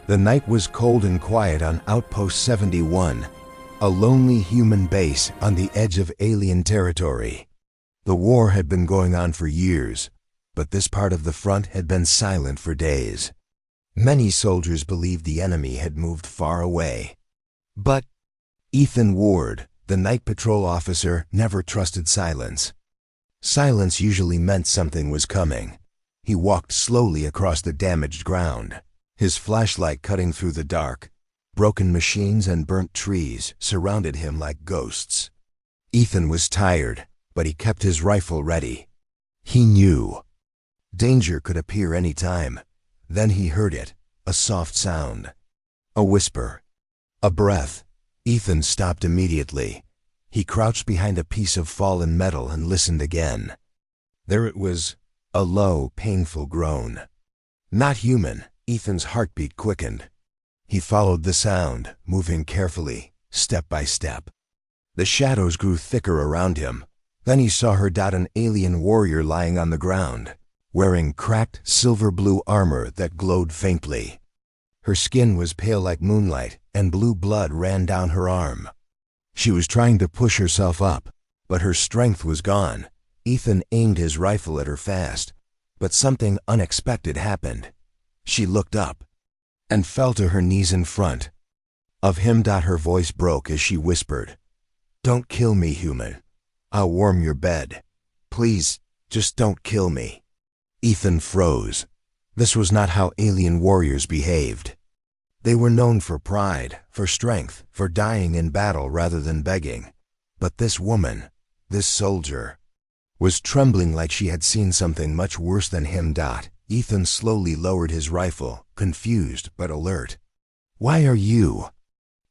The night was cold and quiet on Outpost 71, a lonely human base on the edge of alien territory. The war had been going on for years, but this part of the front had been silent for days. Many soldiers believed the enemy had moved far away. But Ethan Ward, the night patrol officer, never trusted silence. Silence usually meant something was coming. He walked slowly across the damaged ground, his flashlight cutting through the dark. Broken machines and burnt trees surrounded him like ghosts. Ethan was tired, but he kept his rifle ready. He knew danger could appear any time. Then he heard it, a soft sound. A whisper. A breath. Ethan stopped immediately. He crouched behind a piece of fallen metal and listened again. There it was, a low, painful groan. Not human. Ethan's heartbeat quickened. He followed the sound, moving carefully, step by step. The shadows grew thicker around him. Then he saw her dot an alien warrior lying on the ground, wearing cracked silver-blue armor that glowed faintly. Her skin was pale like moonlight, and blue blood ran down her arm. She was trying to push herself up, but her strength was gone. Ethan aimed his rifle at her fast, but something unexpected happened. She looked up and fell to her knees in front of him. Her voice broke as she whispered, "Don't kill me, human. I'll warm your bed. Please, just don't kill me." Ethan froze. This was not how alien warriors behaved. They were known for pride, for strength, for dying in battle rather than begging. But this woman, this soldier, was trembling like she had seen something much worse than him. Ethan slowly lowered his rifle, confused but alert. "Why are you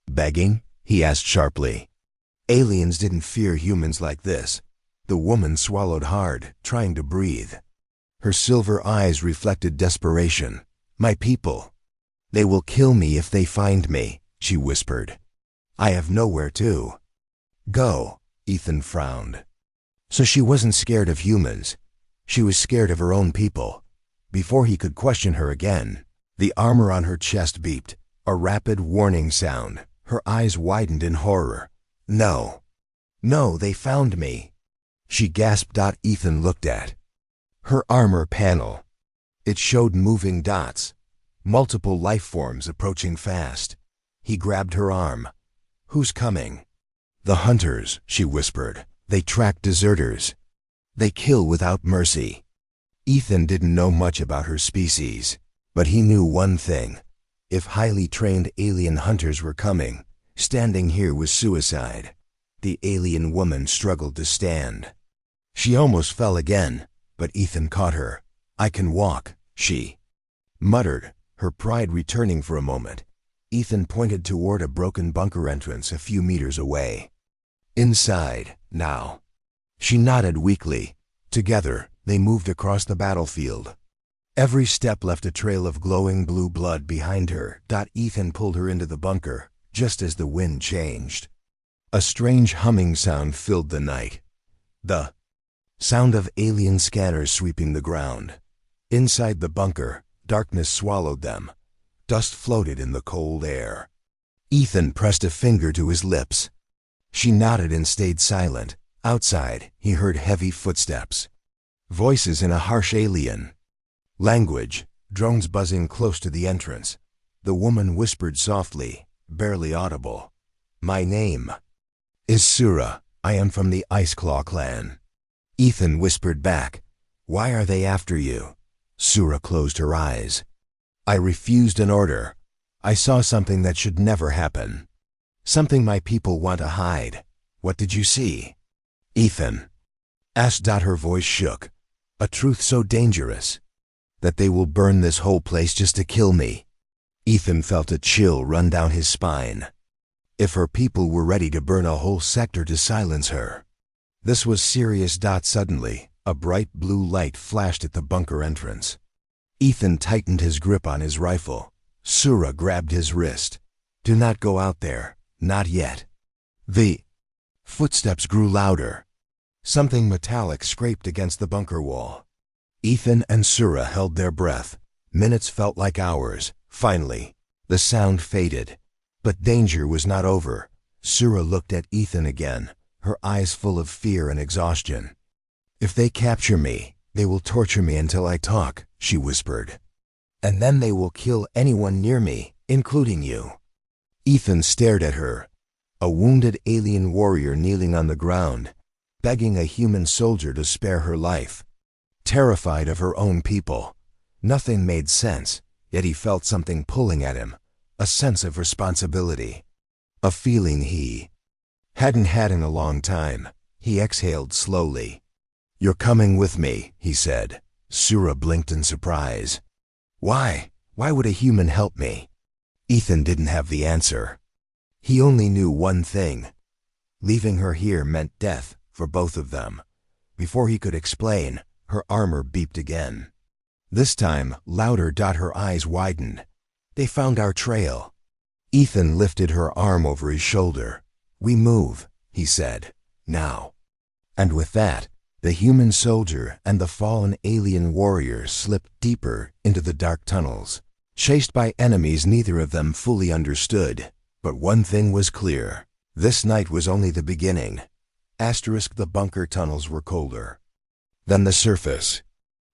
begging?" he asked sharply. Aliens didn't fear humans like this. The woman swallowed hard, trying to breathe. Her silver eyes reflected desperation. "My people. They will kill me if they find me," she whispered. "I have nowhere to go." Ethan frowned. So she wasn't scared of humans. She was scared of her own people. Before he could question her again, the armor on her chest beeped, a rapid warning sound. Her eyes widened in horror. "No. No, they found me," she gasped. Ethan looked at her armor panel. It showed moving dots, multiple life forms approaching fast. He grabbed her arm. "Who's coming?" "The hunters," she whispered. "They track deserters. They kill without mercy." Ethan didn't know much about her species, but he knew one thing. If highly trained alien hunters were coming, standing here was suicide. The alien woman struggled to stand. She almost fell again, but Ethan caught her. "I can walk," she muttered, her pride returning for a moment. Ethan pointed toward a broken bunker entrance a few meters away. "Inside, now." She nodded weakly. Together, they moved across the battlefield. Every step left a trail of glowing blue blood behind her. Ethan pulled her into the bunker, just as the wind changed. A strange humming sound filled the night. The sound of alien scanners sweeping the ground. Inside the bunker, darkness swallowed them. Dust floated in the cold air. Ethan pressed a finger to his lips. She nodded and stayed silent. Outside, he heard heavy footsteps. Voices in a harsh alien language, drones buzzing close to the entrance. The woman whispered softly, barely audible, "My name is Sura. I am from the Ice Claw clan." Ethan whispered back, "Why are they after you?" Sura closed her eyes. "I refused an order. I saw something that should never happen. Something my people want to hide." "What did you see?" Ethan asked. Her voice shook. "A truth so dangerous that they will burn this whole place just to kill me." Ethan felt a chill run down his spine. If her people were ready to burn a whole sector to silence her, this was serious. Suddenly, a bright blue light flashed at the bunker entrance. Ethan tightened his grip on his rifle. Sura grabbed his wrist. "Do not go out there, not yet." The footsteps grew louder. Something metallic scraped against the bunker wall. Ethan and Sura held their breath. Minutes felt like hours. Finally, The sound faded, but danger was not over. Sura looked at Ethan again, her eyes full of fear and exhaustion. "If they capture me, they will torture me until I talk," she whispered. "And then they will kill anyone near me, including you." Ethan stared at her, a wounded alien warrior kneeling on the ground, begging a human soldier to spare her life. Terrified of her own people. Nothing made sense, yet he felt something pulling at him, a sense of responsibility. A feeling he hadn't had in a long time. He exhaled slowly. "You're coming with me," he said. Sura blinked in surprise. "Why? Why would a human help me?" Ethan didn't have the answer. He only knew one thing. Leaving her here meant death for both of them. Before he could explain, her armor beeped again. This time, louder. Her eyes widened. "They found our trail." Ethan lifted her arm over his shoulder. "We move," he said. "Now." And with that, the human soldier and the fallen alien warrior slipped deeper into the dark tunnels, chased by enemies neither of them fully understood. But one thing was clear. This night was only the beginning. The bunker tunnels were colder. Then the surface.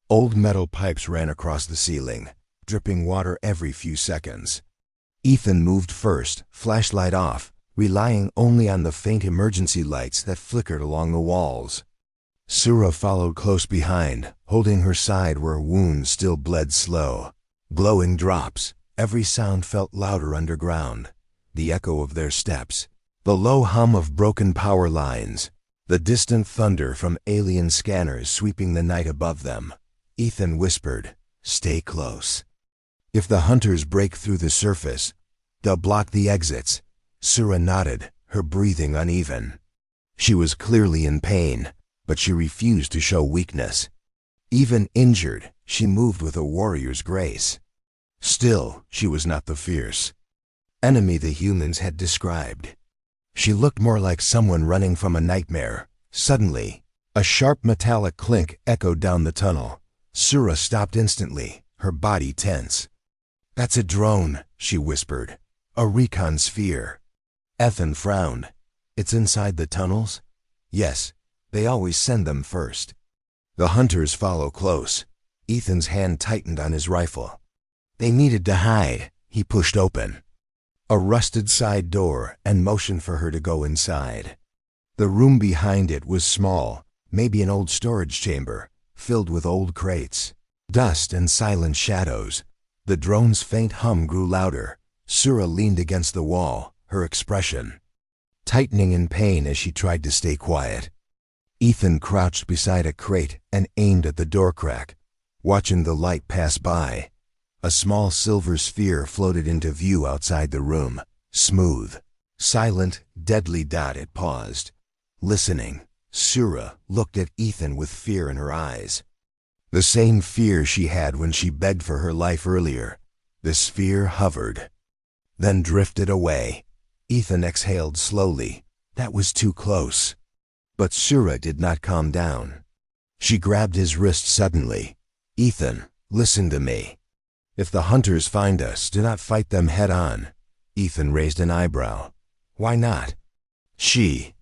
Old metal pipes ran across the ceiling, dripping water every few seconds. Ethan moved first, flashlight off, relying only on the faint emergency lights that flickered along the walls. Sura followed close behind, holding her side where wounds still bled slow. Glowing drops, every sound felt louder underground. The echo of their steps, the low hum of broken power lines, the distant thunder from alien scanners sweeping the night above them. Ethan whispered, "Stay close. If the hunters break through the surface, they'll block the exits." Sura nodded, her breathing uneven. She was clearly in pain, but she refused to show weakness. Even injured, she moved with a warrior's grace. Still, she was not the fierce enemy the humans had described. She looked more like someone running from a nightmare. Suddenly, a sharp metallic clink echoed down the tunnel. Sura stopped instantly, her body tense. "That's a drone," she whispered. "A recon sphere." Ethan frowned. "It's inside the tunnels?" "Yes, they always send them first." "The hunters follow close." Ethan's hand tightened on his rifle. "They needed to hide." He pushed open a rusted side door and motioned for her to go inside. The room behind it was small, maybe an old storage chamber, filled with old crates, dust and silent shadows. The drone's faint hum grew louder. Sura leaned against the wall, her expression tightening in pain as she tried to stay quiet. Ethan crouched beside a crate and aimed at the door crack, watching the light pass by. A small silver sphere floated into view outside the room, smooth, silent, deadly dot. It paused. Listening, Sura looked at Ethan with fear in her eyes. The same fear she had when she begged for her life earlier. The sphere hovered, then drifted away. Ethan exhaled slowly. That was too close. But Sura did not calm down. She grabbed his wrist suddenly. "Ethan, listen to me. If the hunters find us, do not fight them head on." Ethan raised an eyebrow. "Why not?" She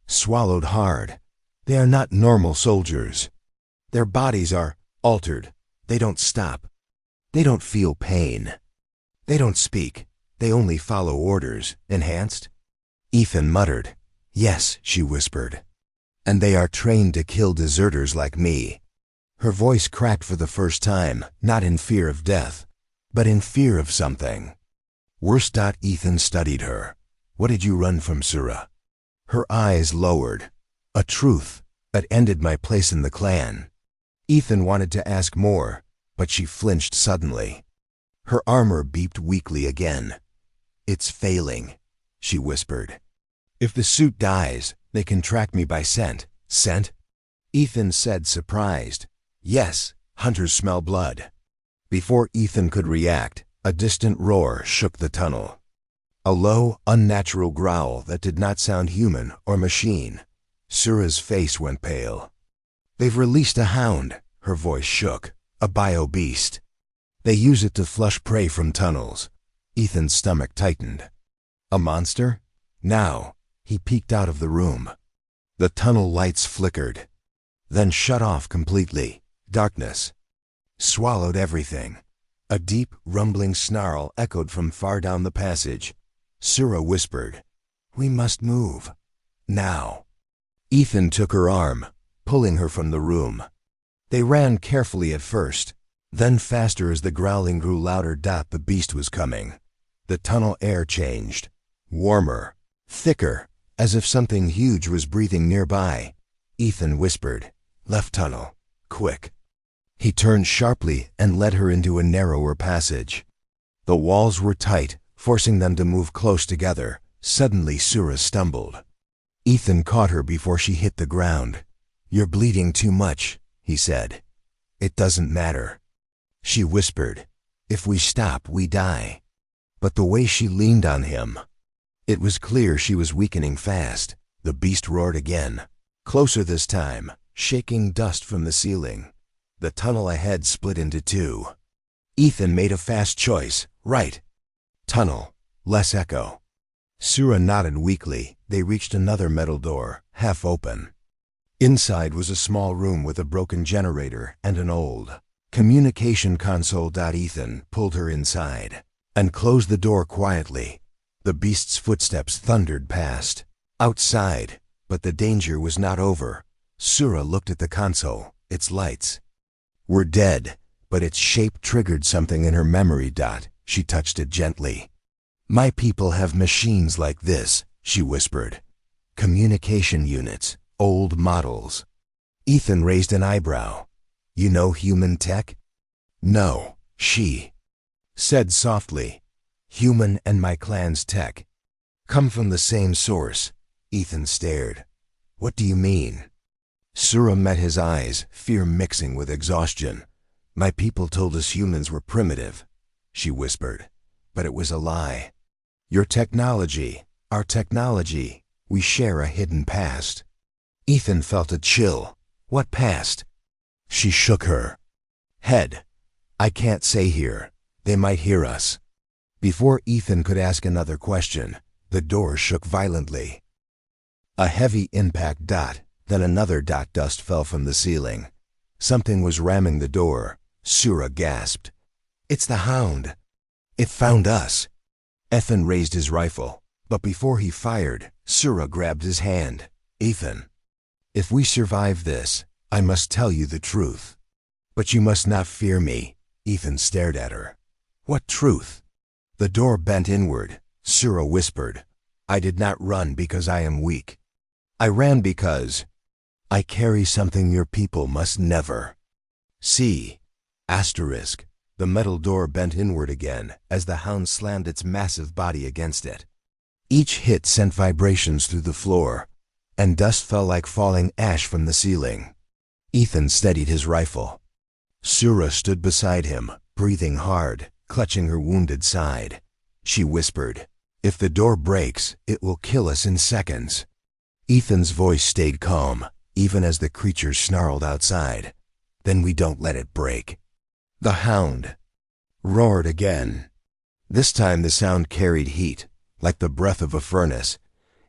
swallowed hard. "They are not normal soldiers. Their bodies are altered. They don't stop. They don't feel pain. They don't speak. They only follow orders. Enhanced?" Ethan muttered. "Yes," she whispered. "And they are trained to kill deserters like me." Her voice cracked for the first time, not in fear of death, but in fear of something worse. Ethan studied her. "What did you run from, Sura?" Her eyes lowered. "A truth that ended my place in the clan." Ethan wanted to ask more, but she flinched suddenly. Her armor beeped weakly again. "It's failing," she whispered. "If the suit dies, they can track me by scent." "Scent?" Ethan said, surprised. "Yes, hunters smell blood." Before Ethan could react, a distant roar shook the tunnel. A low, unnatural growl that did not sound human or machine. Sura's face went pale. "They've released a hound," her voice shook. "A bio-beast. They use it to flush prey from tunnels. Ethan's stomach tightened. A monster? Now, he peeked out of the room. The tunnel lights flickered, then shut off completely. Darkness swallowed everything. A deep, rumbling snarl echoed from far down the passage. Sura whispered, "We must move. Now." Ethan took her arm, pulling her from the room. They ran carefully at first, then faster as the growling grew louder. The beast was coming. The tunnel air changed. Warmer, thicker, as if something huge was breathing nearby. Ethan whispered, "Left tunnel, quick." He turned sharply and led her into a narrower passage. The walls were tight, forcing them to move close together. Suddenly Sura stumbled. Ethan caught her before she hit the ground. "You're bleeding too much," he said. "It doesn't matter." She whispered, "If we stop, we die." But the way she leaned on him, it was clear she was weakening fast. The beast roared again, closer this time, shaking dust from the ceiling. The tunnel ahead split into two. Ethan made a fast choice. Right. Tunnel. Less echo. Sura nodded weakly. They reached another metal door, half open. Inside was a small room with a broken generator and an old communication console. Ethan pulled her inside and closed the door quietly. The beast's footsteps thundered past. Outside, but the danger was not over. Sura looked at the console. Its lights were dead, but its shape triggered something in her memory. She touched it gently. "My people have machines like this," she whispered. "Communication units, old models." Ethan raised an eyebrow. "You know human tech?" "No," she said softly. "Human and my clan's tech come from the same source." Ethan stared. "What do you mean?" Sura met his eyes, fear mixing with exhaustion. "My people told us humans were primitive," she whispered. "But it was a lie. Your technology, our technology, we share a hidden past." Ethan felt a chill. "What past?" She shook her head. "I can't say here. They might hear us." Before Ethan could ask another question, the door shook violently. A heavy impact. Then another. Dust fell from the ceiling. Something was ramming the door. Sura gasped. "It's the hound. It found us." Ethan raised his rifle, but before he fired, Sura grabbed his hand. "Ethan, if we survive this, I must tell you the truth. But you must not fear me." Ethan stared at her. "What truth?" The door bent inward. Sura whispered, "I did not run because I am weak. I ran because I carry something your people must never see." Asterisk. The metal door bent inward again as the hound slammed its massive body against it. Each hit sent vibrations through the floor, and dust fell like falling ash from the ceiling. Ethan steadied his rifle. Sura stood beside him, breathing hard, clutching her wounded side. She whispered, "If the door breaks, it will kill us in seconds." Ethan's voice stayed calm, even as the creature snarled outside. "Then we don't let it break." The hound roared again. This time the sound carried heat, like the breath of a furnace.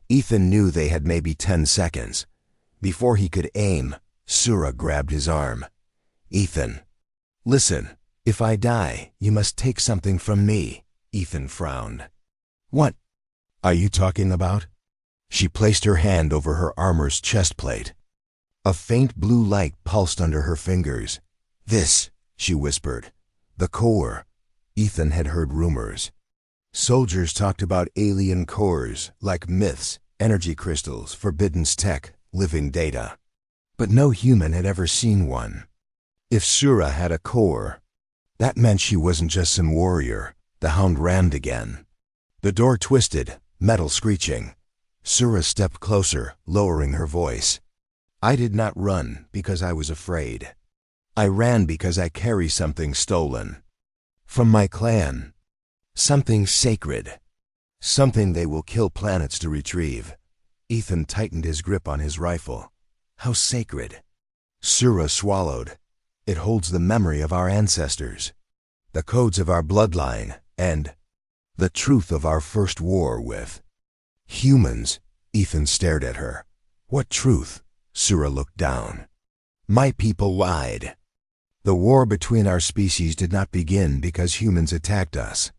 Ethan knew they had maybe 10 seconds. Before he could aim, Sura grabbed his arm. "Ethan, listen. If I die, you must take something from me." Ethan frowned. "What are you talking about?" She placed her hand over her armor's chest plate. A faint blue light pulsed under her fingers. "This," she whispered. "The core." Ethan had heard rumors. Soldiers talked about alien cores, like myths, energy crystals, forbidden tech, living data. But no human had ever seen one. If Sura had a core, that meant she wasn't just some warrior. The hound rammed again. The door twisted, metal screeching. Sura stepped closer, lowering her voice. "I did not run because I was afraid. I ran because I carry something stolen. From my clan. Something sacred. Something they will kill planets to retrieve." Ethan tightened his grip on his rifle. "How sacred?" Sura swallowed. "It holds the memory of our ancestors, the codes of our bloodline, and The truth of our first war with humans. Ethan stared at her. What truth? Sura looked down. My people lied. The war between our species did not begin because humans attacked us.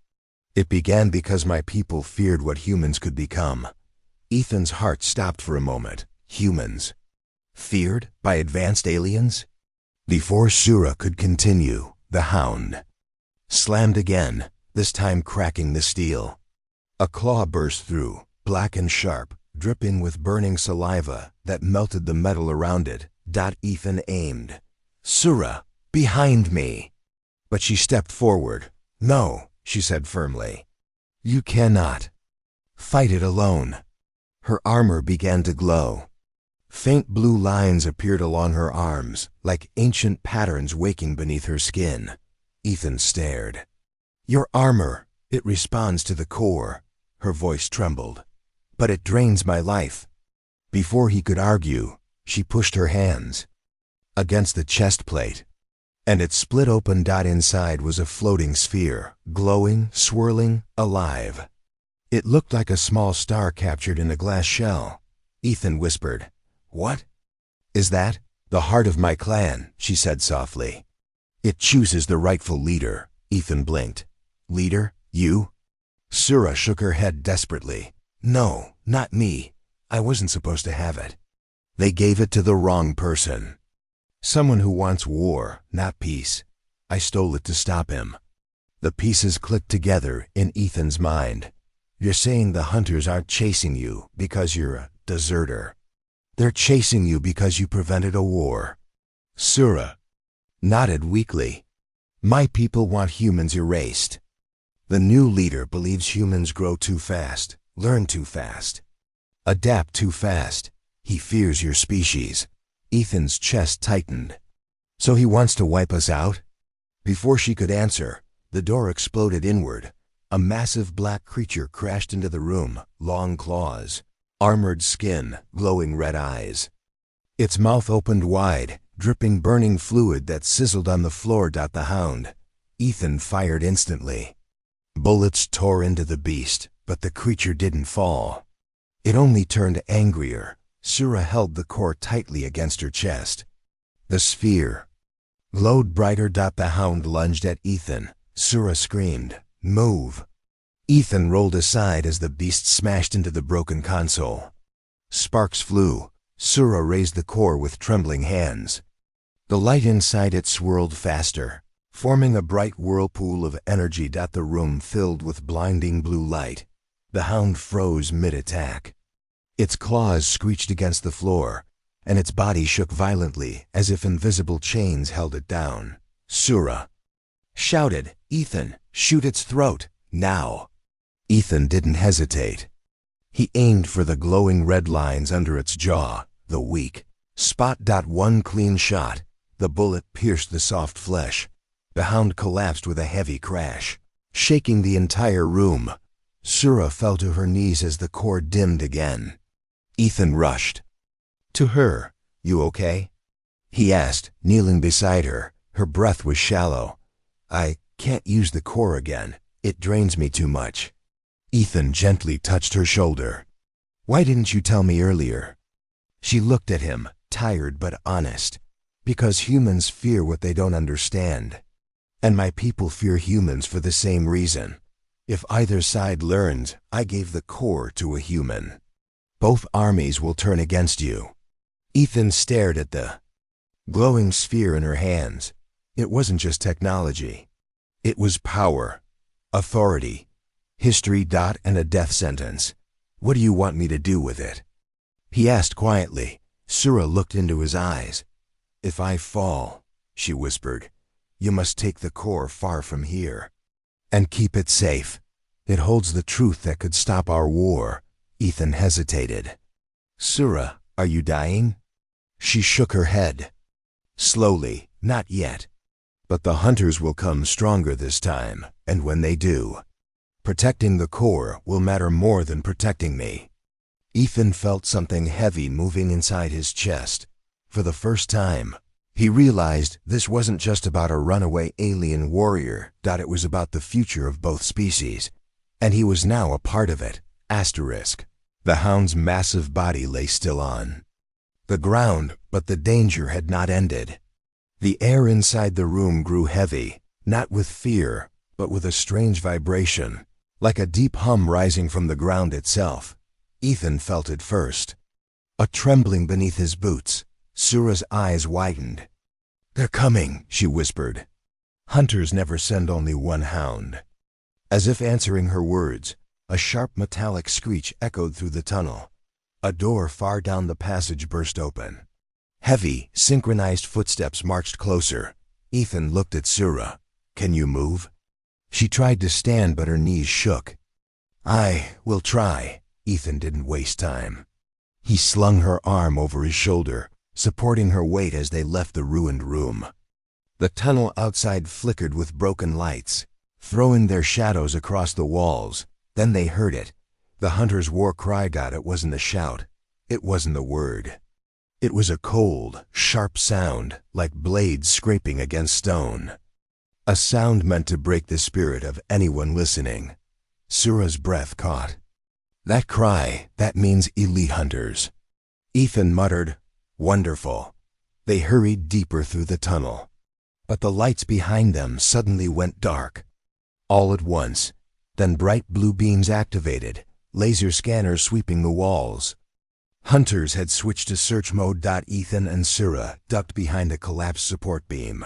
It began because my people feared what humans could become. Ethan's heart stopped for a moment. Humans? Feared by advanced aliens? Before Sura could continue, the hound slammed again, this time cracking the steel. A claw burst through, black and sharp, dripping with burning saliva that melted the metal around it. Ethan aimed. Sura, behind me! But she stepped forward. No, she said firmly. You cannot fight it alone. Her armor began to glow. Faint blue lines appeared along her arms, like ancient patterns waking beneath her skin. Ethan stared. Your armor, it responds to the core. Her voice trembled. But it drains my life. Before he could argue, she pushed her hands against the chest plate, and it split open. Inside was a floating sphere, glowing, swirling, alive. It looked like a small star captured in a glass shell. Ethan whispered, What is that? The heart of my clan, she said softly. It chooses the rightful leader. Ethan blinked. Leader? You? Sura shook her head desperately. No, not me. I wasn't supposed to have it. They gave it to the wrong person. Someone who wants war, not peace. I stole it to stop him. The pieces clicked together in Ethan's mind. You're saying the hunters aren't chasing you because you're a deserter. They're chasing you because you prevented a war. Sura nodded weakly. My people want humans erased. The new leader believes humans grow too fast, learn too fast, adapt too fast. He fears your species. Ethan's chest tightened. So he wants to wipe us out? Before she could answer, the door exploded inward. A massive black creature crashed into the room, long claws, armored skin, glowing red eyes. Its mouth opened wide, dripping burning fluid that sizzled on the floor. The hound. Ethan fired instantly. Bullets tore into the beast, but the creature didn't fall. It only turned angrier. Sura held the core tightly against her chest. The sphere glowed brighter. The hound lunged at Ethan. Sura screamed, Move! Ethan rolled aside as the beast smashed into the broken console. Sparks flew. Sura raised the core with trembling hands. The light inside it swirled faster, forming a bright whirlpool of energy. The room filled with blinding blue light. The hound froze mid-attack. Its claws screeched against the floor, and its body shook violently as if invisible chains held it down. Sura shouted, Ethan, shoot its throat, now! Ethan didn't hesitate. He aimed for the glowing red lines under its jaw, the weak spot. One clean shot. The bullet pierced the soft flesh. The hound collapsed with a heavy crash, shaking the entire room. Sura fell to her knees as the core dimmed again. Ethan rushed to her. You okay? He asked, kneeling beside her. Her breath was shallow. I can't use the core again. It drains me too much. Ethan gently touched her shoulder. Why didn't you tell me earlier? She looked at him, tired but honest. Because humans fear what they don't understand. And my people fear humans for the same reason. If either side learns, I gave the core to a human. Both armies will turn against you. Ethan stared at the glowing sphere in her hands. It wasn't just technology. It was power, authority, history. And a death sentence. What do you want me to do with it? He asked quietly. Sura looked into his eyes. If I fall, she whispered, you must take the core far from here. And keep it safe. It holds the truth that could stop our war. Ethan hesitated. Sura, are you dying? She shook her head. Slowly, not yet. But the hunters will come stronger this time, and when they do, protecting the core will matter more than protecting me. Ethan felt something heavy moving inside his chest. For the first time, he realized this wasn't just about a runaway alien warrior. It was about the future of both species. and he was now a part of it. Asterisk. The hound's massive body lay still on the ground, but the danger had not ended. The air inside the room grew heavy, not with fear, but with a strange vibration, like a deep hum rising from the ground itself. Ethan felt it first. A trembling beneath his boots. Sura's eyes widened. "They're coming," she whispered. "Hunters never send only one hound." As if answering her words, a sharp metallic screech echoed through the tunnel. A door far down the passage burst open. Heavy, synchronized footsteps marched closer. Ethan looked at Sura. "Can you move?" She tried to stand, but her knees shook. "I will try." Ethan didn't waste time. He slung her arm over his shoulder, supporting her weight as they left the ruined room. The tunnel outside flickered with broken lights, throwing their shadows across the walls. Then they heard it. The hunter's war cry. It wasn't a shout. It wasn't a word. It was a cold, sharp sound, like blades scraping against stone. A sound meant to break the spirit of anyone listening. Sura's breath caught. That cry, that means elite hunters. Ethan muttered, "Wonderful." They hurried deeper through the tunnel. But the lights behind them suddenly went dark. All at once. Then bright blue beams activated, laser scanners sweeping the walls. Hunters had switched to search mode. Ethan and Sura ducked behind a collapsed support beam.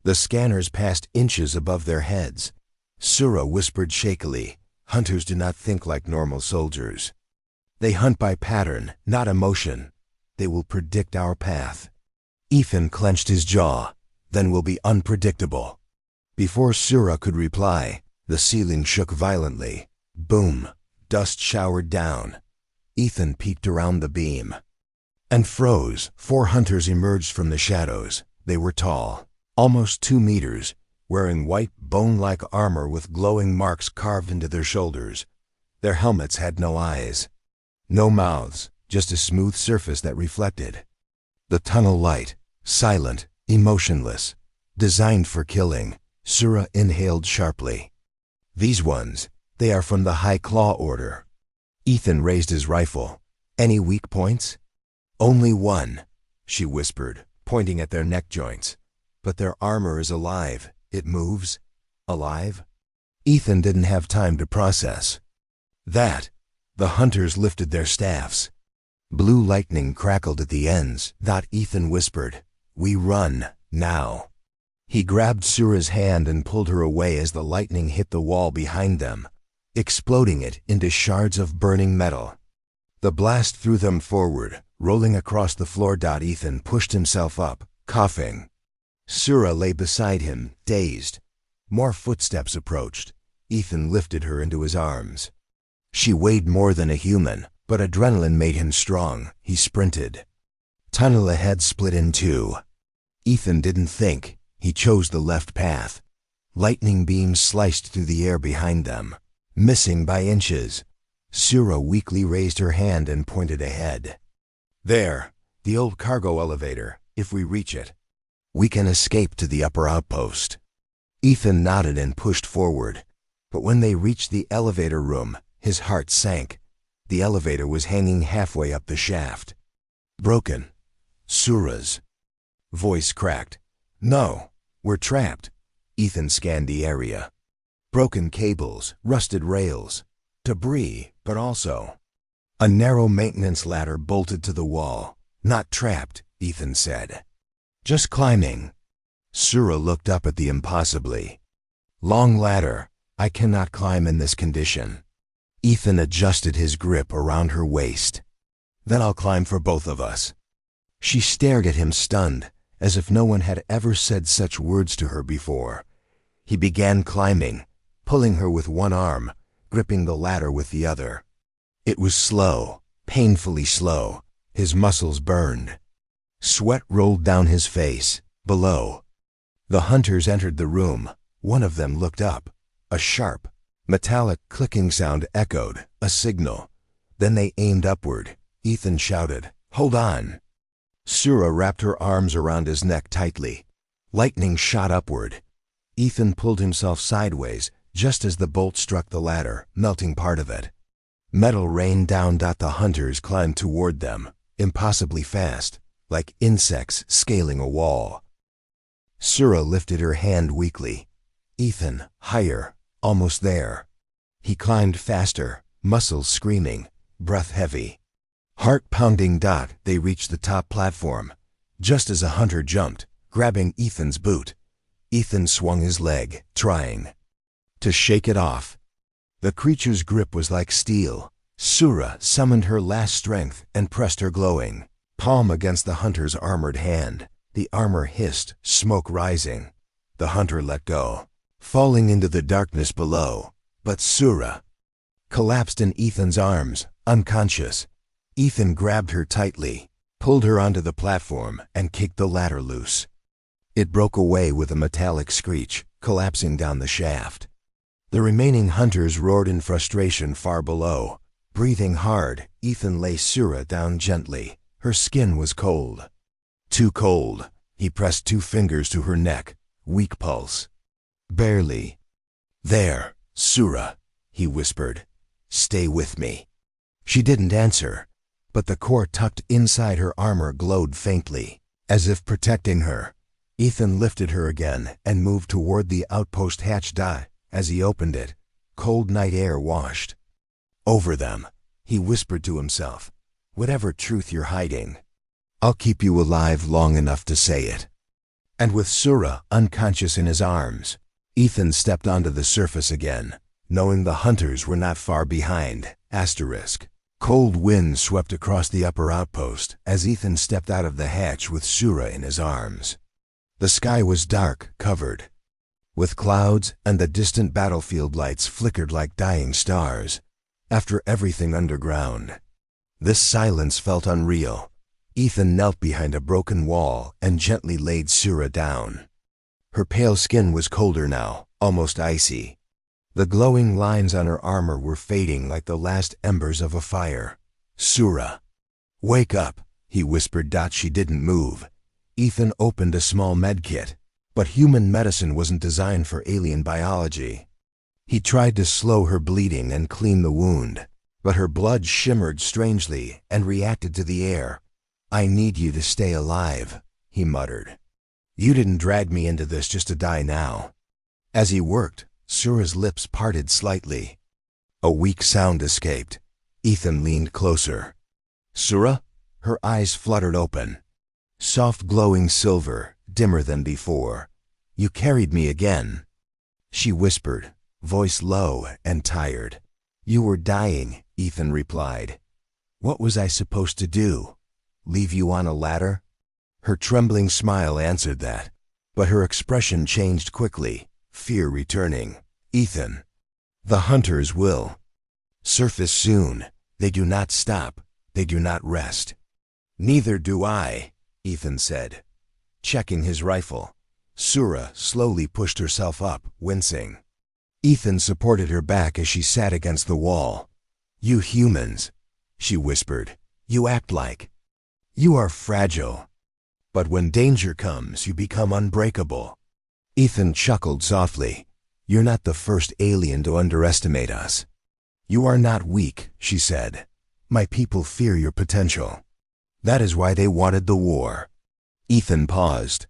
The scanners passed inches above their heads. Sura whispered shakily, "Hunters do not think like normal soldiers. They hunt by pattern, not emotion. They will predict our path." Ethan clenched his jaw. "Then we'll be unpredictable." Before Sura could reply, the ceiling shook violently. Boom! Dust showered down. Ethan peeked around the beam and froze. 4 hunters emerged from the shadows. They were tall, almost 2 meters, wearing white, bone-like armor with glowing marks carved into their shoulders. Their helmets had no eyes, no mouths, just a smooth surface that reflected. The tunnel light, silent, emotionless, designed for killing. Sura inhaled sharply. "These ones, they are from the High Claw Order." Ethan raised his rifle. "Any weak points?" "Only one," she whispered, pointing at their neck joints. "But their armor is alive. It moves." "Alive?" Ethan didn't have time to process that. The hunters lifted their staffs. Blue lightning crackled at the ends. Ethan whispered, "We run, now." He grabbed Sura's hand and pulled her away as the lightning hit the wall behind them, exploding it into shards of burning metal. The blast threw them forward, rolling across the floor. Ethan pushed himself up, coughing. Sura lay beside him, dazed. More footsteps approached. Ethan lifted her into his arms. She weighed more than a human, but adrenaline made him strong. He sprinted. Tunnel ahead split in two. Ethan didn't think. He chose the left path. Lightning beams sliced through the air behind them, missing by inches. Sura weakly raised her hand and pointed ahead. "There, the old cargo elevator. If we reach it, we can escape to the upper outpost." Ethan nodded and pushed forward. But when they reached the elevator room, his heart sank. The elevator was hanging halfway up the shaft. "Broken." Sura's voice cracked. "No, we're trapped." Ethan scanned the area. Broken cables, rusted rails, debris, but also a narrow maintenance ladder bolted to the wall. "Not trapped," Ethan said. "Just climbing." Sura looked up at the impossibly long ladder. "I cannot climb in this condition." Ethan adjusted his grip around her waist. "Then I'll climb for both of us." She stared at him stunned, as if no one had ever said such words to her before. He began climbing, pulling her with one arm, gripping the ladder with the other. It was slow, painfully slow. His muscles burned. Sweat rolled down his face. Below, the hunters entered the room. One of them looked up. A sharp, metallic clicking sound echoed, a signal. Then they aimed upward. Ethan shouted, "Hold on!" Sura wrapped her arms around his neck tightly. Lightning shot upward. Ethan pulled himself sideways, just as the bolt struck the ladder, melting part of it. Metal rained down. The hunters climbed toward them, impossibly fast, like insects scaling a wall. Sura lifted her hand weakly. Ethan, higher, almost there. He climbed faster, muscles screaming, breath heavy. Heart pounding. They reached the top platform, just as a hunter jumped, grabbing Ethan's boot. Ethan swung his leg, trying to shake it off. The creature's grip was like steel. Sura summoned her last strength and pressed her glowing palm against the hunter's armored hand. The armor hissed, smoke rising. The hunter let go, falling into the darkness below. But Sura collapsed in Ethan's arms, unconscious. Ethan grabbed her tightly, pulled her onto the platform, and kicked the ladder loose. It broke away with a metallic screech, collapsing down the shaft. The remaining hunters roared in frustration far below. Breathing hard, Ethan lay Sura down gently. Her skin was cold. Too cold. He pressed 2 fingers to her neck. Weak pulse. Barely. "There, Sura," he whispered. "Stay with me." She didn't answer, but the core tucked inside her armor glowed faintly, as if protecting her. Ethan lifted her again and moved toward the outpost hatch. As he opened it, cold night air washed over them. He whispered to himself, "Whatever truth you're hiding, I'll keep you alive long enough to say it." And with Sura unconscious in his arms, Ethan stepped onto the surface again, knowing the hunters were not far behind. Cold winds swept across the upper outpost as Ethan stepped out of the hatch with Sura in his arms. The sky was dark, covered with clouds, and the distant battlefield lights flickered like dying stars. After everything underground, this silence felt unreal. Ethan knelt behind a broken wall and gently laid Sura down. Her pale skin was colder now, almost icy. The glowing lines on her armor were fading like the last embers of a fire. "Sura, wake up," he whispered. She didn't move. Ethan opened a small med kit, but human medicine wasn't designed for alien biology. He tried to slow her bleeding and clean the wound, but her blood shimmered strangely and reacted to the air. "I need you to stay alive," he muttered. "You didn't drag me into this just to die now." As he worked, Sura's lips parted slightly. A weak sound escaped. Ethan leaned closer. "Sura?" Her eyes fluttered open. Soft glowing silver, dimmer than before. "You carried me again," she whispered, voice low and tired. "You were dying," Ethan replied. "What was I supposed to do? Leave you on a ladder?" Her trembling smile answered that, but her expression changed quickly, fear returning. "Ethan, the hunters will surface soon. They do not stop. They do not rest." "Neither do I," Ethan said, checking his rifle. Sura slowly pushed herself up, wincing. Ethan supported her back as she sat against the wall. "You humans," she whispered, "you act like you are fragile. But when danger comes, you become unbreakable." Ethan chuckled softly. "You're not the first alien to underestimate us." "You are not weak," she said. "My people fear your potential. That is why they wanted the war." Ethan paused.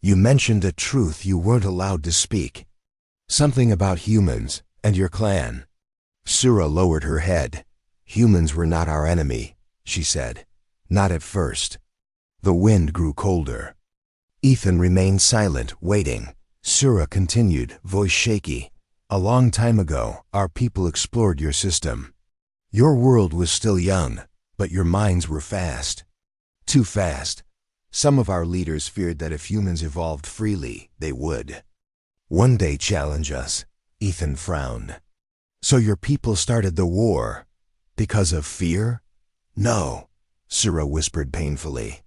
"You mentioned a truth you weren't allowed to speak. Something about humans and your clan." Sura lowered her head. "Humans were not our enemy," she said. "Not at first." The wind grew colder. Ethan remained silent, waiting. Sura continued, voice shaky. "A long time ago, our people explored your system. Your world was still young, but your minds were fast. Too fast. Some of our leaders feared that if humans evolved freely, they would one day challenge us." Ethan frowned. "So your people started the war because of fear?" "No," Sura whispered painfully.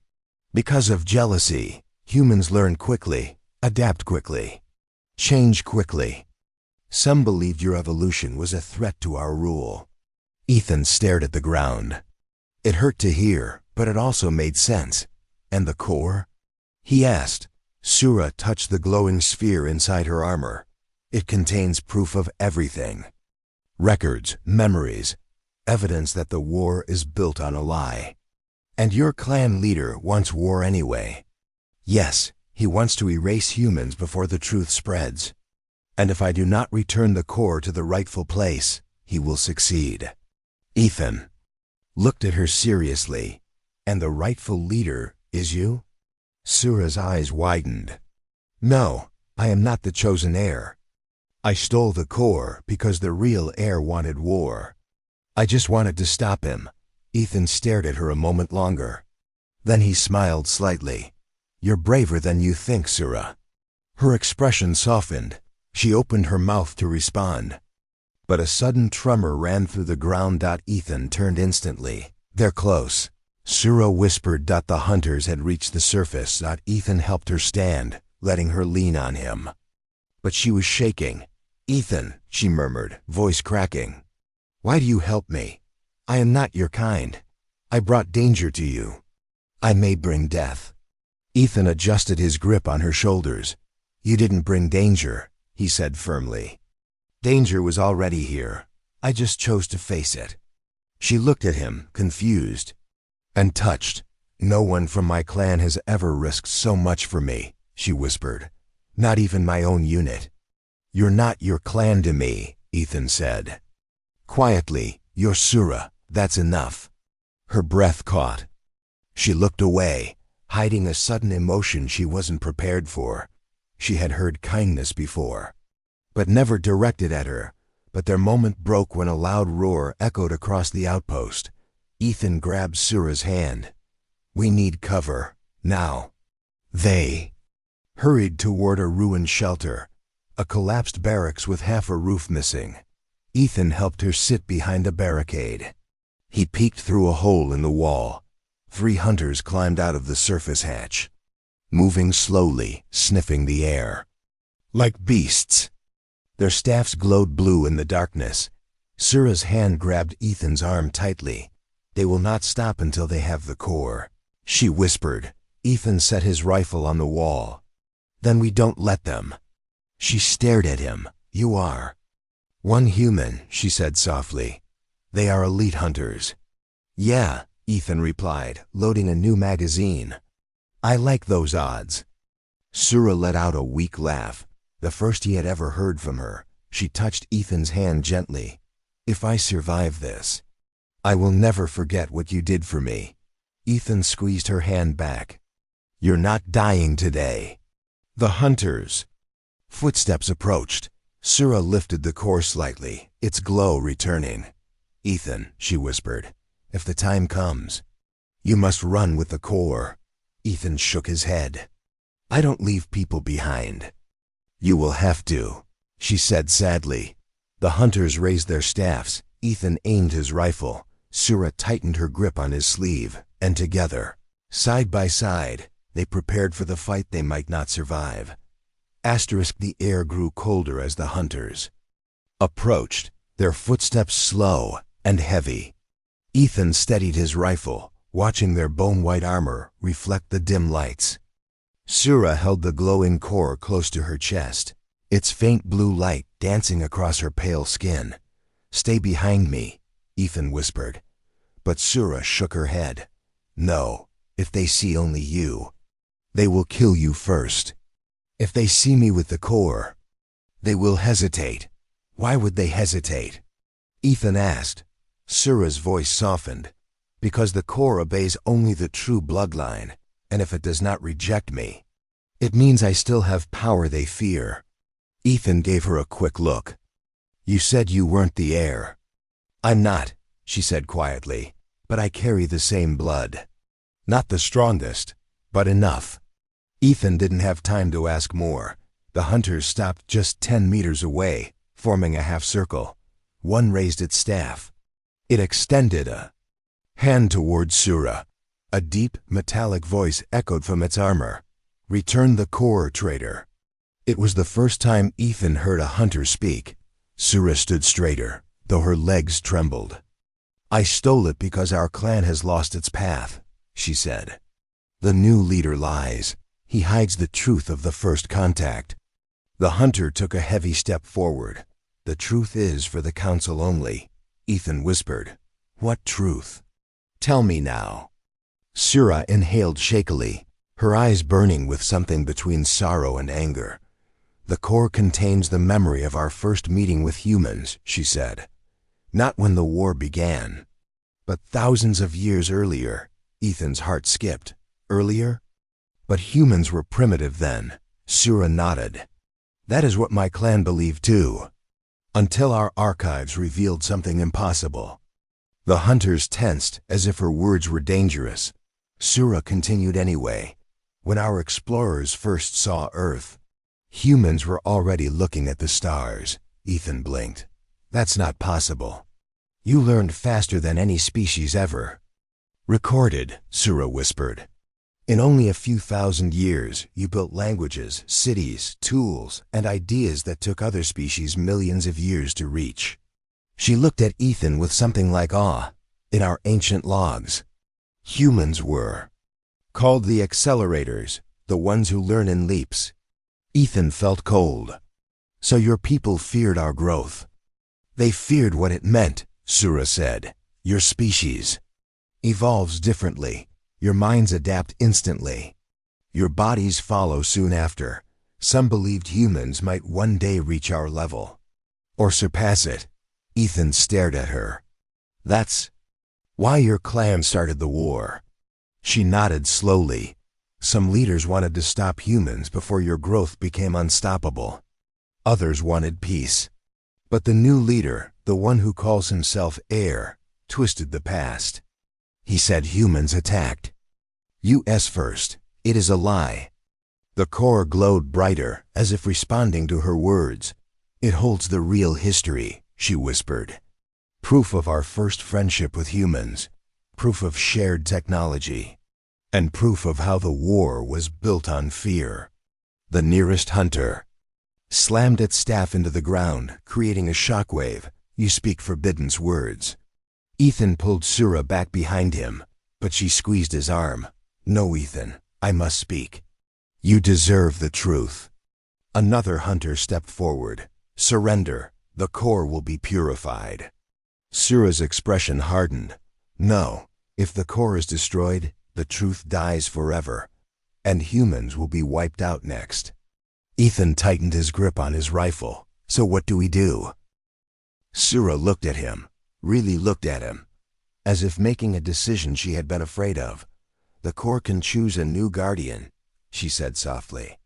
"Because of jealousy. Humans learn quickly, adapt quickly, change quickly. Some believed your evolution was a threat to our rule." Ethan stared at the ground. It hurt to hear, but it also made sense. "And the core?" he asked. Sura touched the glowing sphere inside her armor. It contains proof of everything. Records, memories, evidence that the war is built on a lie. And your clan leader wants war anyway. Yes, he wants to erase humans before the truth spreads. And if I do not return the core to the rightful place, he will succeed. Ethan looked at her seriously. And the rightful leader is you? Sura's eyes widened. No, I am not the chosen heir. I stole the core because the real heir wanted war. I just wanted to stop him. Ethan stared at her a moment longer. Then he smiled slightly. You're braver than you think, Sura. Her expression softened. She opened her mouth to respond. But a sudden tremor ran through the ground. Ethan turned instantly. They're close. Sura whispered. The hunters had reached the surface. Ethan helped her stand, letting her lean on him. But she was shaking. Ethan, she murmured, voice cracking. Why do you help me? I am not your kind. I brought danger to you. I may bring death. Ethan adjusted his grip on her shoulders. You didn't bring danger, he said firmly. Danger was already here. I just chose to face it. She looked at him, confused and touched. No one from my clan has ever risked so much for me, she whispered. Not even my own unit. You're not your clan to me, Ethan said. Quietly, you're Sura, that's enough. Her breath caught. She looked away, hiding a sudden emotion she wasn't prepared for. She had heard kindness before, but never directed at her. But their moment broke when a loud roar echoed across the outpost. Ethan grabbed Sura's hand. We need cover, now. They hurried toward a ruined shelter, a collapsed barracks with half a roof missing. Ethan helped her sit behind a barricade. He peeked through a hole in the wall. 3 hunters climbed out of the surface hatch, moving slowly, sniffing the air. Like beasts. Their staffs glowed blue in the darkness. Sura's hand grabbed Ethan's arm tightly. They will not stop until they have the core, she whispered. Ethan set his rifle on the wall. Then we don't let them. She stared at him. You are one human, she said softly. They are elite hunters. Yeah, Ethan replied, loading a new magazine. I like those odds. Sura let out a weak laugh, the first he had ever heard from her. She touched Ethan's hand gently. If I survive this, I will never forget what you did for me. Ethan squeezed her hand back. You're not dying today. The hunters. Footsteps approached. Sura lifted the core slightly, its glow returning. Ethan, she whispered, if the time comes, you must run with the core. Ethan shook his head. I don't leave people behind. You will have to, she said sadly. The hunters raised their staffs. Ethan aimed his rifle. Sura tightened her grip on his sleeve, and together, side by side, they prepared for the fight they might not survive. The air grew colder as the hunters approached, their footsteps slow and heavy. Ethan steadied his rifle, watching their bone-white armor reflect the dim lights. Sura held the glowing core close to her chest, its faint blue light dancing across her pale skin. Stay behind me, Ethan whispered. But Sura shook her head. No, if they see only you, they will kill you first. If they see me with the core, they will hesitate. Why would they hesitate? Ethan asked. Sura's voice softened. Because the core obeys only the true bloodline, and if it does not reject me, it means I still have power they fear. Ethan gave her a quick look. You said you weren't the heir. I'm not, she said quietly, but I carry the same blood. Not the strongest, but enough. Ethan didn't have time to ask more. The hunters stopped just 10 meters away, forming a half circle. One raised its staff. It extended a hand toward Sura. A deep, metallic voice echoed from its armor. Return the core, traitor. It was the first time Ethan heard a hunter speak. Sura stood straighter, though her legs trembled. I stole it because our clan has lost its path, she said. The new leader lies. He hides the truth of the first contact. The hunter took a heavy step forward. "The truth is for the council only," Ethan whispered. "What truth? Tell me now." Sura inhaled shakily, her eyes burning with something between sorrow and anger. "The core contains the memory of our first meeting with humans," she said. "Not when the war began, but thousands of years earlier." Ethan's heart skipped. "Earlier? But humans were primitive then." Sura nodded. "That is what my clan believed too, until our archives revealed something impossible." The hunters tensed as if her words were dangerous. Sura continued anyway. "When our explorers first saw Earth, humans were already looking at the stars." Ethan blinked. "That's not possible. You learned faster than any species ever." "Recorded," Sura whispered. "In only a few thousand years, you built languages, cities, tools, and ideas that took other species millions of years to reach." She looked at Ethan with something like awe. "In our ancient logs, humans were called the accelerators, the ones who learn in leaps." Ethan felt cold. "So your people feared our growth?" "They feared what it meant," Sura said. "Your species evolves differently. Your minds adapt instantly. Your bodies follow soon after. Some believed humans might one day reach our level, or surpass it." Ethan stared at her. "That's why your clan started the war." She nodded slowly. "Some leaders wanted to stop humans before your growth became unstoppable. Others wanted peace. But the new leader, the one who calls himself heir, twisted the past. He said humans attacked US first. It is a lie." The core glowed brighter, as if responding to her words. "It holds the real history," she whispered. "Proof of our first friendship with humans, proof of shared technology, and proof of how the war was built on fear." The nearest hunter slammed its staff into the ground, creating a shockwave. "You speak forbidden words." Ethan pulled Sura back behind him, but she squeezed his arm. "No, Ethan, I must speak. You deserve the truth." Another hunter stepped forward. "Surrender. The core will be purified." Sura's expression hardened. "No. If the core is destroyed, the truth dies forever, and humans will be wiped out next." Ethan tightened his grip on his rifle. "So what do we do?" Sura looked at him, really looked at him, as if making a decision she had been afraid of. "The core can choose a new guardian," she said softly.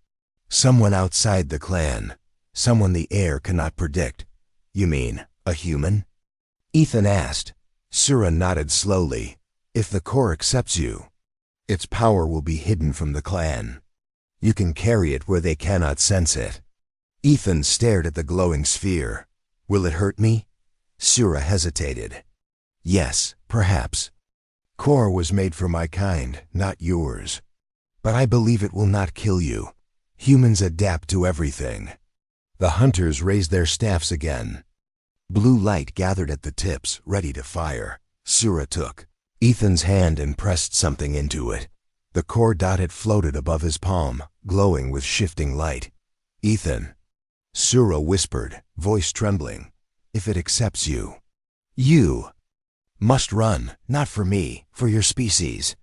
"Someone outside the clan, someone the heir cannot predict." "You mean a human?" Ethan asked. Sura nodded slowly. "If the core accepts you, its power will be hidden from the clan. You can carry it where they cannot sense it." Ethan stared at the glowing sphere. "Will it hurt me?" Sura hesitated. "Yes, perhaps. Core was made for my kind, not yours. But I believe it will not kill you. Humans adapt to everything." The hunters raised their staffs again. Blue light gathered at the tips, ready to fire. Sura took Ethan's hand and pressed something into it. The core dot had floated above his palm, glowing with shifting light. "Ethan," Sura whispered, voice trembling, "if it accepts you, you must run, not for me, for your species."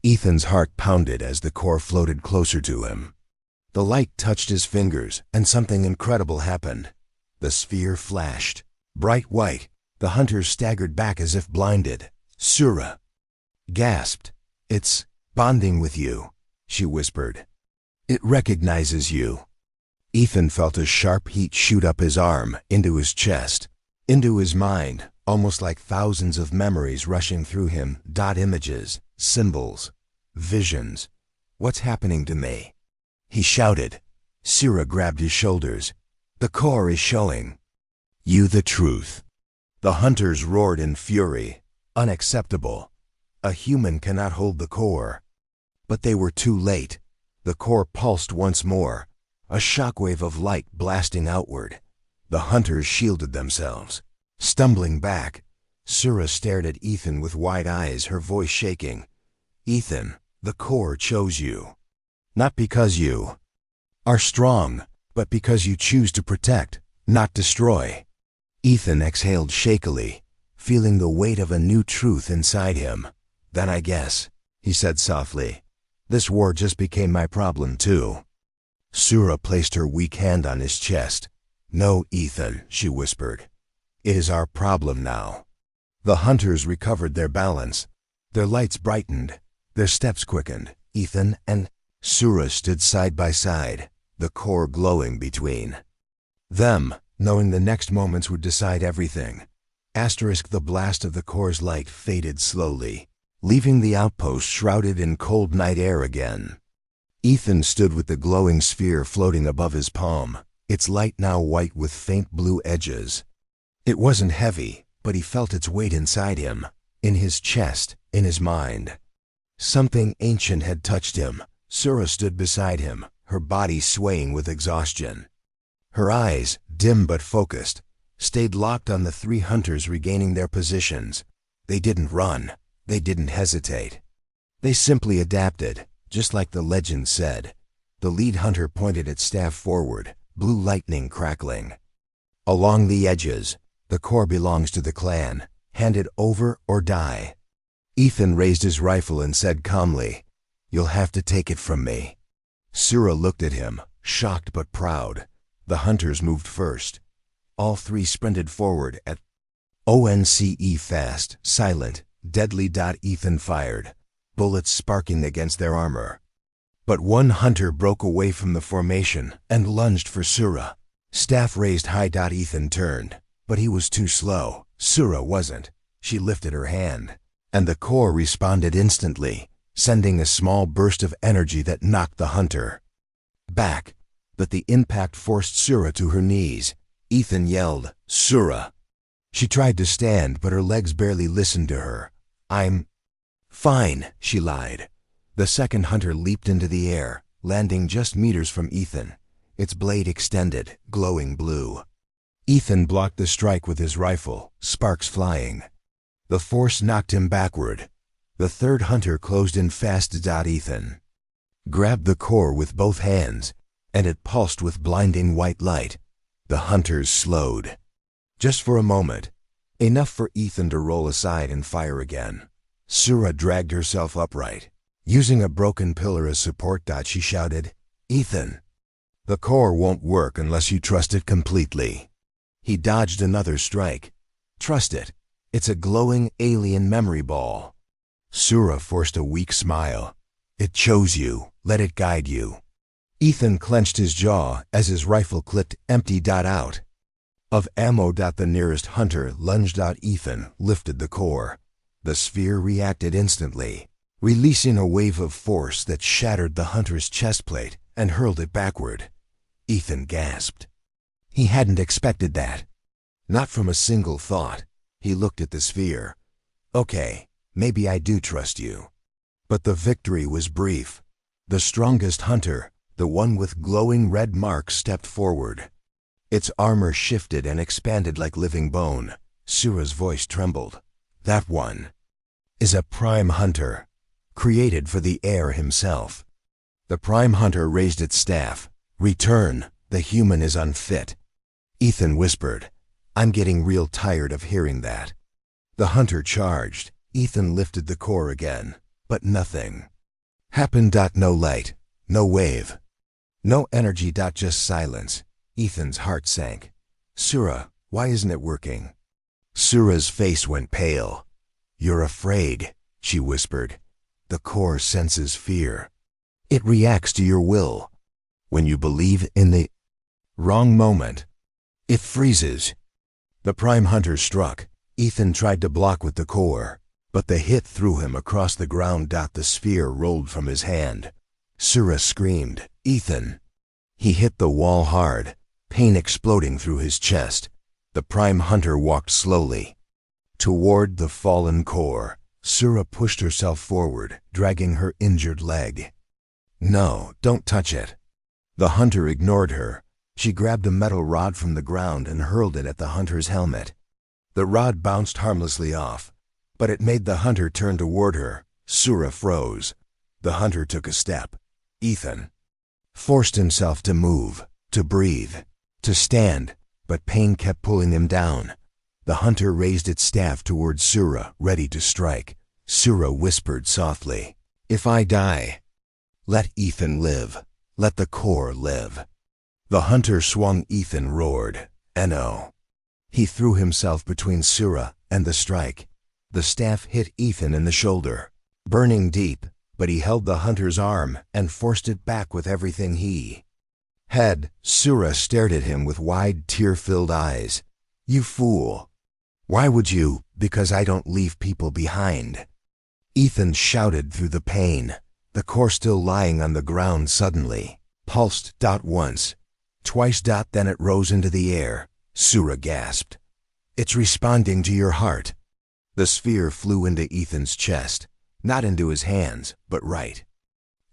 Ethan's heart pounded as the core floated closer to him. The light touched his fingers, and something incredible happened. The sphere flashed, bright white. The hunters staggered back as if blinded. Sura gasped. "It's bonding with you," she whispered. "It recognizes you." Ethan felt a sharp heat shoot up his arm, into his chest, into his mind, almost like thousands of memories rushing through him, dot images, symbols, visions. "What's happening to me?" he shouted. Sura grabbed his shoulders. "The core is showing you the truth." The hunters roared in fury. Unacceptable. A human cannot hold the core. But they were too late. The core pulsed once more, a shockwave of light blasting outward. The hunters shielded themselves. Stumbling back, Sura stared at Ethan with wide eyes, her voice shaking. "Ethan, the core chose you. Not because you are strong, but because you choose to protect, not destroy. Ethan exhaled shakily, feeling the weight of a new truth inside him. Then I guess, he said softly, this war just became my problem too. Sura placed her weak hand on his chest. No, Ethan, she whispered. It is our problem now. The hunters recovered their balance. Their lights brightened. Their steps quickened. Ethan and Sura stood side by side, the core glowing between them, knowing the next moments would decide everything. The blast of the core's light faded slowly, leaving the outpost shrouded in cold night air again. Ethan stood with the glowing sphere floating above his palm, its light now white with faint blue edges. It wasn't heavy, but he felt its weight inside him, in his chest, in his mind. Something ancient had touched him. Sura stood beside him, her body swaying with exhaustion. Her eyes, dim but focused, stayed locked on the three hunters regaining their positions. They didn't run. They didn't hesitate. They simply adapted, just like the legend said. The lead hunter pointed its staff forward, blue lightning crackling. Along the edges, the core belongs to the clan. Hand it over or die. Ethan raised his rifle and said calmly, You'll have to take it from me. Sura looked at him, shocked but proud. The hunters moved first. All three sprinted forward at ONCE fast, silent, deadly. Ethan fired, bullets sparking against their armor. But one hunter broke away from the formation and lunged for Sura. Staff raised high. Ethan turned, but he was too slow. Sura wasn't. She lifted her hand, and the core responded instantly, sending a small burst of energy that knocked the hunter back. But the impact forced Sura to her knees. Ethan yelled, Sura! She tried to stand, but her legs barely listened to her. I'm fine, she lied. The second hunter leaped into the air, landing just meters from Ethan, its blade extended, glowing blue. Ethan blocked the strike with his rifle, sparks flying. The force knocked him backward. The third hunter closed in fast. Ethan grabbed the core with both hands, and it pulsed with blinding white light. The hunters slowed. Just for a moment, enough for Ethan to roll aside and fire again. Sura dragged herself upright. Using a broken pillar as support. She shouted, Ethan! The core won't work unless you trust it completely. He dodged another strike. Trust it. It's a glowing alien memory ball. Sura forced a weak smile. It chose you. Let it guide you. Ethan clenched his jaw as his rifle clicked empty. Out of ammo. The nearest hunter lunged. Ethan lifted the core. The sphere reacted instantly, releasing a wave of force that shattered the hunter's chest plate and hurled it backward. Ethan gasped. He hadn't expected that. Not from a single thought. He looked at the sphere. Okay, maybe I do trust you. But the victory was brief. The strongest hunter, the one with glowing red marks, stepped forward. Its armor shifted and expanded like living bone. Sura's voice trembled. That one is a prime hunter, created for the heir himself. The prime hunter raised its staff. Return, the human is unfit. Ethan whispered, I'm getting real tired of hearing that. The hunter charged. Ethan lifted the core again, but nothing happened. No light, no wave, no energy. Just silence. Ethan's heart sank. Sura, why isn't it working? Sura's face went pale. You're afraid, she whispered. The core senses fear. It reacts to your will. When you believe in the wrong moment, it freezes. The prime hunter struck. Ethan tried to block with the core, but the hit threw him across the ground. The sphere rolled from his hand. Sura screamed, Ethan! He hit the wall hard, pain exploding through his chest. The prime hunter walked slowly toward the fallen core. Sura pushed herself forward, dragging her injured leg. No, don't touch it. The hunter ignored her. She grabbed a metal rod from the ground and hurled it at the hunter's helmet. The rod bounced harmlessly off, but it made the hunter turn toward her. Sura froze. The hunter took a step. Ethan forced himself to move. to breathe, to stand, but pain kept pulling him down. The hunter raised its staff towards Sura, ready to strike. Sura whispered softly, "If I die, let Ethan live. Let the core live." The hunter swung. Ethan roared, "No." He threw himself between Sura and the strike. The staff hit Ethan in the shoulder, burning deep, but he held the hunter's arm and forced it back with everything he had. Sura stared at him with wide, tear-filled eyes. "You fool. Why would you? Because I don't leave people behind." Ethan shouted through the pain. The core, still lying on the ground, suddenly pulsed. Once, twice. Then it rose into the air. Sura gasped. "It's responding to your heart." The sphere flew into Ethan's chest, not into his hands, but right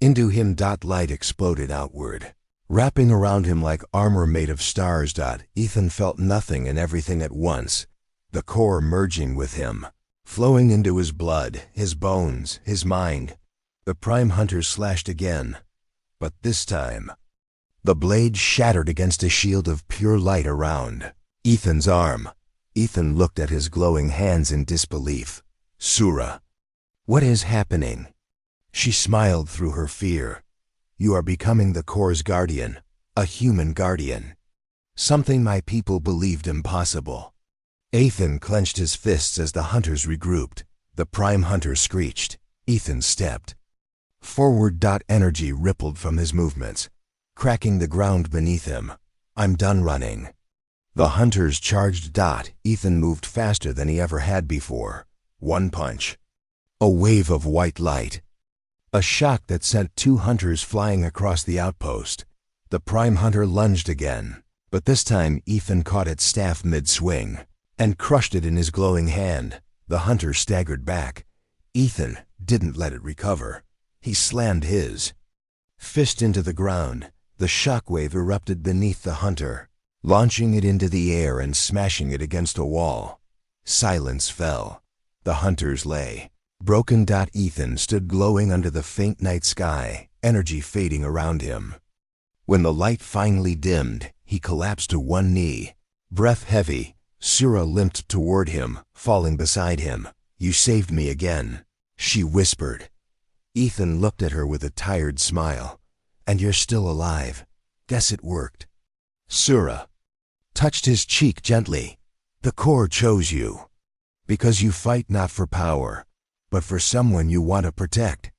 into him. Light exploded outward, wrapping around him like armor made of stars. Ethan felt nothing and everything at once, the core merging with him, flowing into his blood, his bones, his mind. The Prime Hunter slashed again, but this time the blade shattered against a shield of pure light around Ethan's arm. Ethan looked at his glowing hands in disbelief. "Sura, what is happening?" She smiled through her fear. "You are becoming the core's guardian, a human guardian. Something my people believed impossible." Ethan clenched his fists as the hunters regrouped. The Prime Hunter screeched. Ethan stepped forward. Energy rippled from his movements, cracking the ground beneath him. "I'm done running." The hunters charged. Ethan moved faster than he ever had before. One punch. A wave of white light. A shock that sent two hunters flying across the outpost. The Prime Hunter lunged again, but this time Ethan caught its staff mid-swing and crushed it in his glowing hand. The hunter staggered back. Ethan didn't let it recover. He slammed his fist into the ground. The shockwave erupted beneath the hunter, launching it into the air and smashing it against a wall. Silence fell. The hunters lay broken. Ethan stood glowing under the faint night sky, energy fading around him. When the light finally dimmed, he collapsed to one knee, breath heavy. Sura limped toward him, falling beside him. "You saved me again," she whispered. Ethan looked at her with a tired smile. "And you're still alive. Guess it worked." Sura touched his cheek gently. "The core chose you, because you fight not for power, but for someone you want to protect."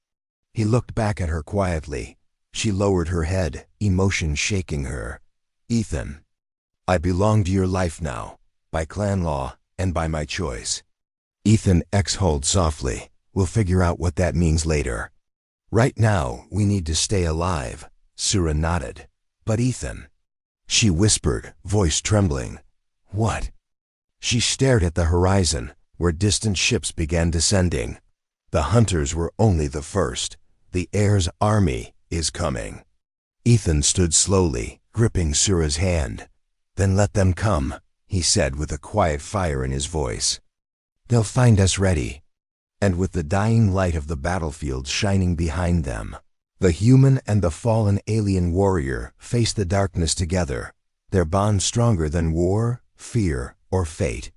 He looked back at her quietly. She lowered her head, emotion shaking her. "Ethan, I belong to your life now, by clan law and by my choice." Ethan exhaled softly. "We'll figure out what that means later. Right now, we need to stay alive." Sura nodded. "But Ethan," she whispered, voice trembling. "What?" She stared at the horizon, where distant ships began descending. The hunters were only the first. The heir's army is coming. Ethan stood slowly, gripping Sura's hand. "Then let them come," he said with a quiet fire in his voice. "They'll find us ready." And with the dying light of the battlefield shining behind them, the human and the fallen alien warrior faced the darkness together, their bond stronger than war, fear, or fate.